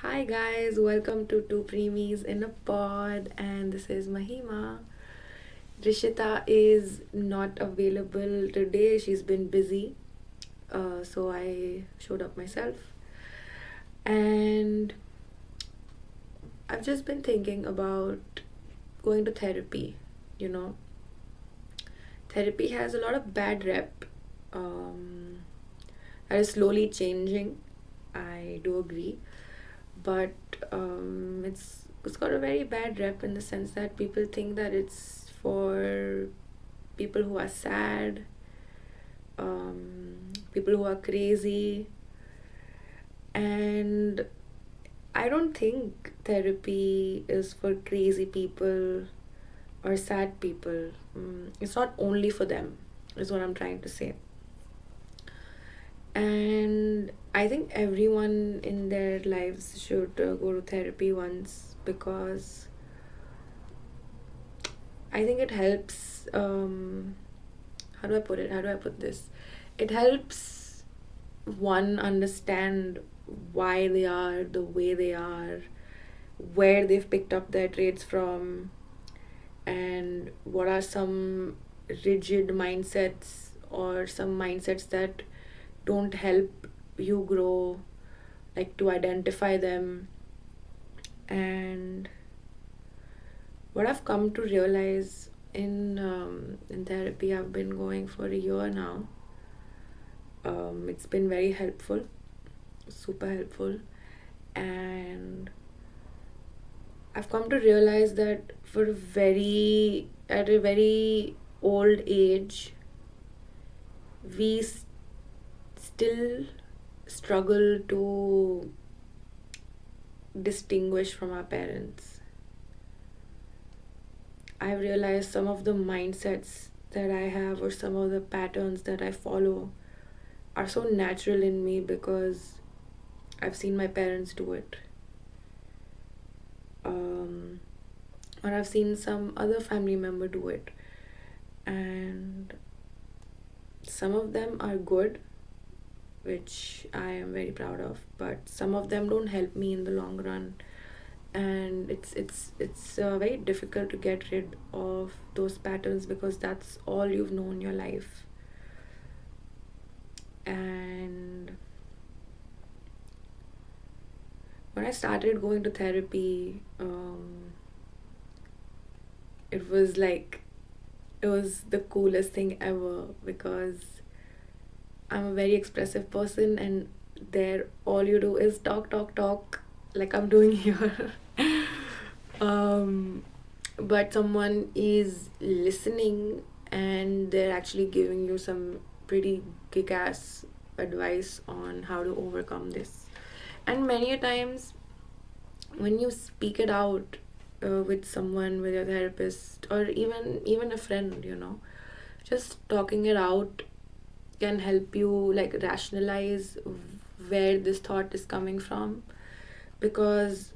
Hi guys, welcome to Two Primis in a Pod, and this is Mahima. Rishita is not available today, she's been busy, so I showed up myself. And I've just been thinking about going to therapy. You know, therapy has a lot of bad rep um, that is slowly changing. I do agree, but it's got a very bad rep in the sense that people think that it's for people who are sad, people who are crazy, and I don't think therapy is for crazy people or sad people. It's not only for them, is what I'm trying to say. And I think everyone in their lives should go to therapy once because I think it helps. How do I put it? How do I put this? It helps one understand why they are the way they are, where they've picked up their traits from, and what are some rigid mindsets or some mindsets that don't help you grow, like to identify them. And what I've come to realize in therapy, I've been going for a year now. It's been very helpful, super helpful, and I've come to realize that for a very at a very old age, we still struggle to distinguish from our parents. I've realized some of the mindsets that I have or some of the patterns that I follow are so natural in me because I've seen my parents do it. Um, or I've seen some other family member do it. And some of them are good, which I am very proud of, but some of them don't help me in the long run. And it's very difficult to get rid of those patterns because that's all you've known your life. And when I started going to therapy, it was like it was the coolest thing ever because I'm a very expressive person, and there all you do is talk, talk, talk, like I'm doing here. um, but someone is listening and they're actually giving you some pretty kick ass advice on how to overcome this. And many a times when you speak it out with someone, with your therapist, or even a friend, just talking it out can help you like rationalize where this thought is coming from, because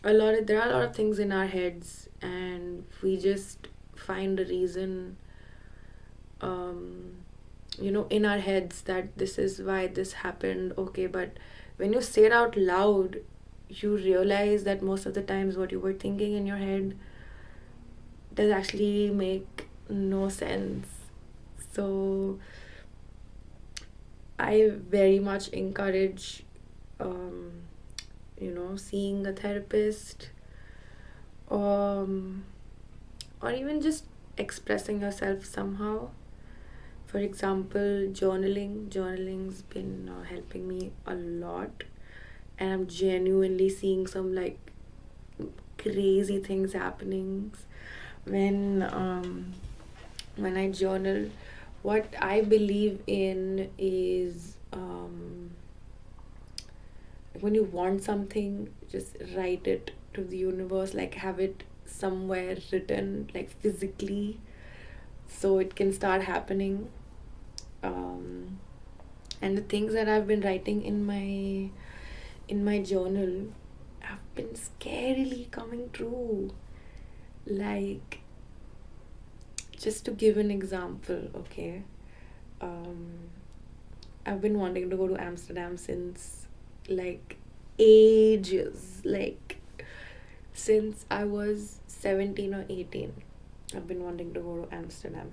there are a lot of things in our heads and we just find a reason, um in our heads that this is why this happened. Okay, but when you say it out loud, you realize that most of the times what you were thinking in your head does actually make no sense. So I very much encourage, um, seeing a therapist, um, or even just expressing yourself somehow. For example, journaling. Journaling's been helping me a lot, and I'm genuinely seeing some like crazy things happening when when I journal. What I believe in is, when you want something, just write it to the universe, like have it somewhere written, like physically, so it can start happening. Um, and the things that I've been writing in my journal have been scarily coming true. Like, just to give an example, okay, um, I've been wanting to go to Amsterdam since like ages. Like, since I was 17 or 18, I've been wanting to go to Amsterdam.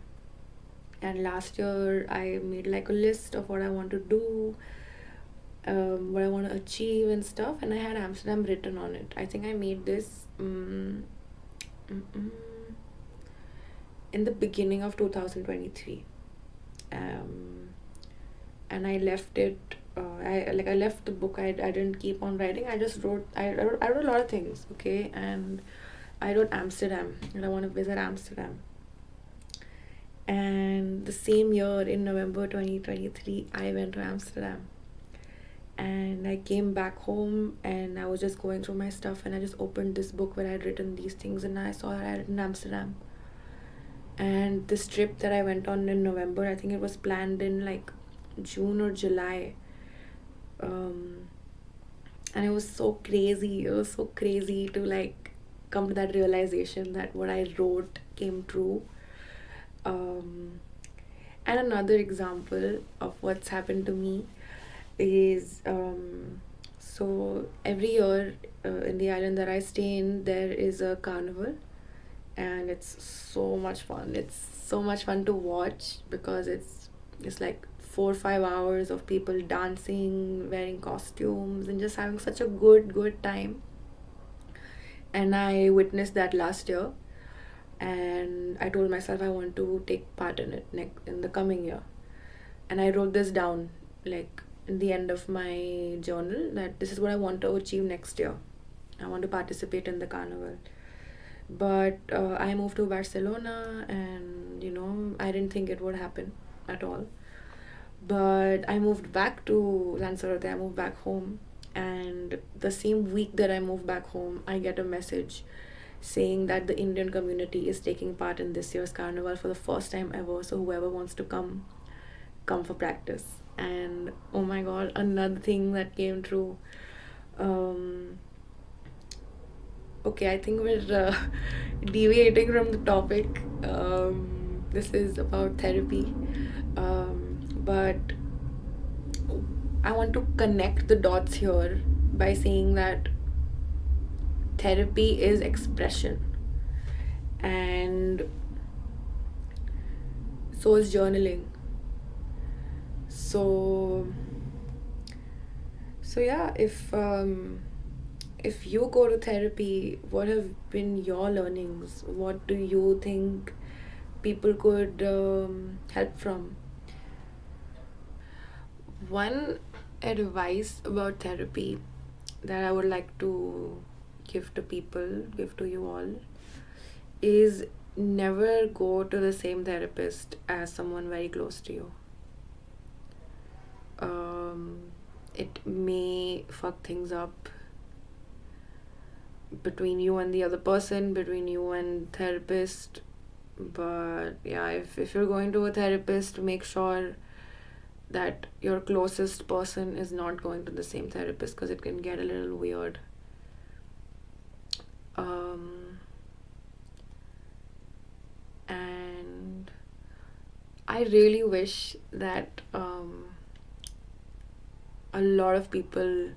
And last year, I made like a list of what I want to do, what I want to achieve and stuff, and I had Amsterdam written on it. I think I made this mm, mm, in the beginning of 2023. Um, and I left it. I left the book. I didn't keep on writing. I just wrote. I wrote a lot of things. Okay, and I wrote Amsterdam, and I want to visit Amsterdam. And the same year, in November 2023, I went to Amsterdam. And I came back home and I was just going through my stuff and I just opened this book where I had written these things and I saw that I had written Amsterdam. And this trip that I went on in November, I think it was planned in like June or July. Um, and it was so crazy. It was so crazy to like come to that realization that what I wrote came true. Um, and another example of what's happened to me is so every year in the island that I stay in, there is a carnival, and it's so much fun. It's so much fun to watch because it's like 4 or 5 hours of people dancing, wearing costumes, and just having such a good time. And I witnessed that last year, and I told myself I want to take part in it in the coming year. And I wrote this down, like in the end of my journal, that this is what I want to achieve next year. I want to participate in the carnival. But I moved to Barcelona, and I didn't think it would happen at all. But I moved back to Lanzarote. I moved back home, and the same week that I moved back home, I get a message saying that the Indian community is taking part in this year's carnival for the first time ever. So whoever wants to come for practice. And oh my god, another thing that came true. um okay, I think we're deviating from the topic. This is about therapy, but I want to connect the dots here by saying that therapy is expression, and so is journaling. So so yeah, if you go to therapy, what have been your learnings? What do you think people could help from? One advice about therapy that I would like to give to people, give to you all, is never go to the same therapist as someone very close to you. Um, it may fuck things up between you and the other person, between you and therapist. But yeah, if you're going to a therapist, make sure that your closest person is not going to the same therapist, because it can get a little weird. Um, and I really wish that a lot of people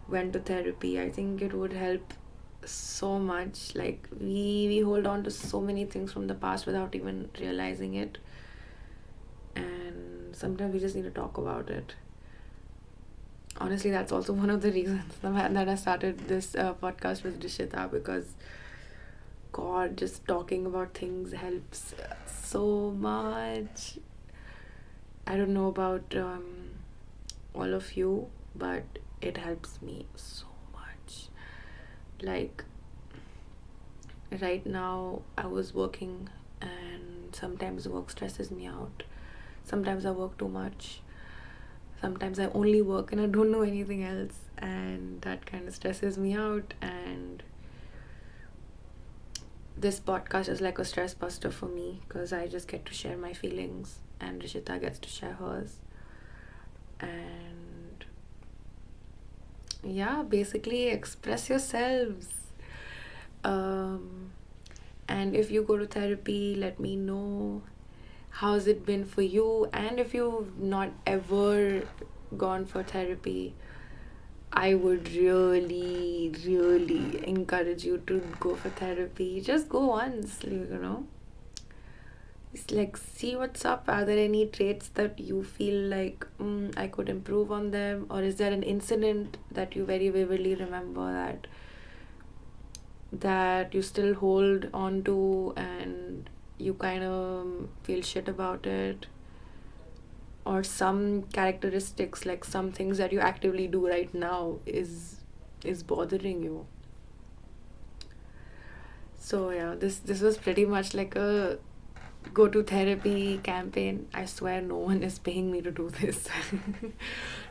went to therapy. I think it would help so much. Like we hold on to so many things from the past without even realizing it, and sometimes we just need to talk about it. Honestly, that's also one of the reasons that I started this podcast with Rishita, because god, just talking about things helps so much. I don't know about all of you, but it helps me so much. Like right now, I was working, and sometimes work stresses me out. Sometimes I work too much. Sometimes I only work and I don't know anything else, and that kind of stresses me out. And this podcast is like a stress buster for me, because I just get to share my feelings, and Rishita gets to share hers. And yeah, basically express yourselves. Um, and if you go to therapy, let me know how's it been for you. And if you've not ever gone for therapy, I would really, really encourage you to go for therapy. Just go once, you know. It's like, see what's up. Are there any traits that you feel like I could improve on them? Or is there an incident that you very vividly remember that you still hold on to and you kind of feel shit about it? Or some characteristics, like some things that you actively do right now is bothering you. So yeah, this was pretty much like a go to therapy campaign. I swear no one is paying me to do this.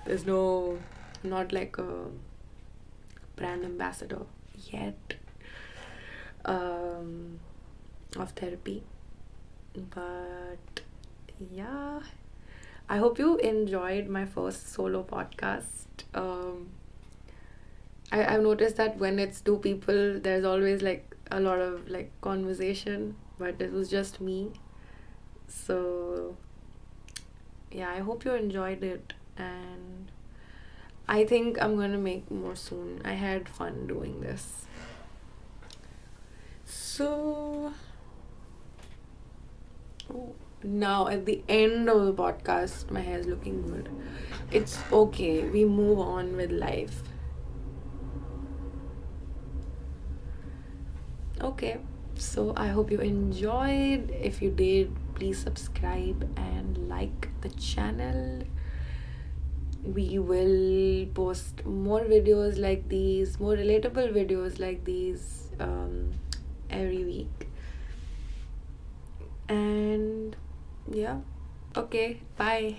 There's no, not like a brand ambassador yet, um, of therapy. But yeah, I hope you enjoyed my first solo podcast. I've noticed that when it's two people, there's always like a lot of like conversation, but it was just me. So yeah, I hope you enjoyed it, and I think I'm gonna make more soon. I had fun doing this. So oh, now at the end of the podcast, my hair is looking good. It's okay. We move on with life. Okay. So I hope you enjoyed. If you did, please subscribe and like the channel. We will post more videos like these, more relatable videos like these, every week. And yeah, okay, bye.